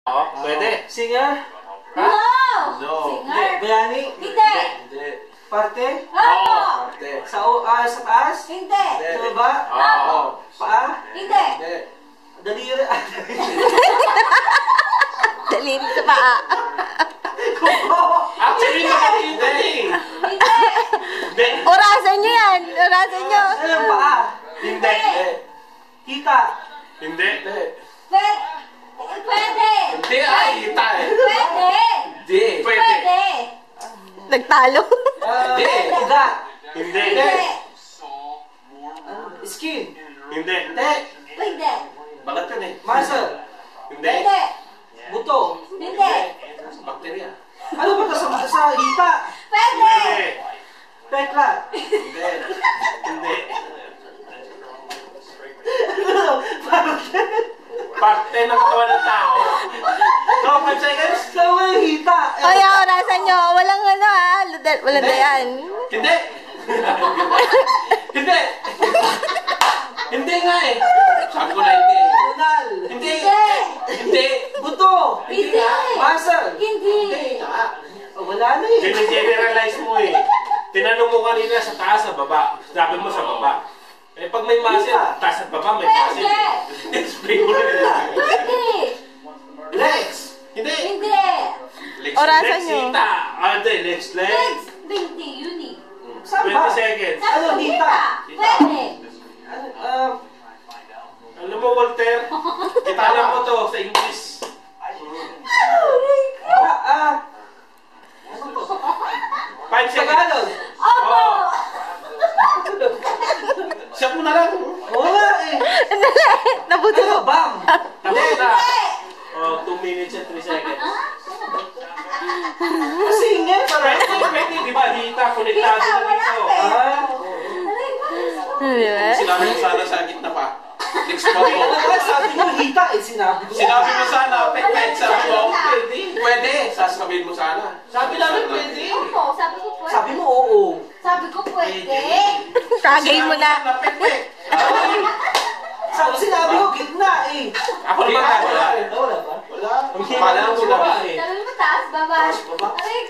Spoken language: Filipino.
Oo, pwede. Singer? No! No. Singer? Bayani? Hindi! Hindi. Parte? Opo! Parte. Sa taas? Hindi! Sa baba? Opo! Paa? Hindi! Hindi. Daliri? Daliri sa paa. Actually, nakakita eh. Hindi! Hindi. Orasan nyo yan. Orasan nyo. Ano yung paa? Hindi. Hita? Hindi. Hindi. Pwede! Hindi ay hita eh. Pwede! Hindi. Pwede. Pwede! Nagtalo. Hindi. Ugat? Hindi. Hindi! Skin? Hindi. Hindi. Pwede! Balat yun eh. Muscle? Hindi. Hindi! Buto? Hindi! Bakterya. Ano ba ito sa hita? Pwede! Hindi. Pekla? Hindi. Hindi. Parte ng katawan ng tao. No, 5 seconds. Sama yung hita? O yan, orasan nyo. Walang ano ha. Walang dayan. Hindi. Hindi. Hindi nga eh. Sabi ko na hindi. Lunal? Hindi. Hindi! Hindi. Buto? Hindi! Muscle? Hindi! Oh, wala na eh. Generalize mo eh. Tinanong mo kanina sa taas, sa baba. Sabi mo sa baba. Eh pag may muscle, taas at baba may muscle. Pwede! Explain mo na. Pwede! Legs. Hindi. Hindi! Legs. Orasan Legs, nyo. hita. Hindi, legs. Legs! 20, yun eh. Saan 20 ba? seconds. Ano, hita? Pwede! Alam mo, Walter, italan mo to sa English. 5 seconds. Tagalog? Opo! Siya po na lang. Oo nga eh. Nabuto. Ano, bam? Tapos na. Hindi! 2 minutes and 3 seconds. Singer? Pwede, di ba? Hita, konektado Hita, na wala dito. pa eh. Di ba? Sinabi mo sana sa gitna pa. Next pa Ano mo. nga, sabi mo hita eh, sinabi ko. Sinabi mo sana, pek-pek, sabi mo, pwede. Pwede, sasabihin mo sana. Sabi namin pwede. Opo, sabi ko pwede. Sabi mo oo. Sabi ko pwede. Tagay mo na. Pek-pek. Sinabi ko gitna eh. Ako naman wala. Wala ba? Wala. Ang hina lang sila. Sabi mo taas, baba. Taas, baba. Aray,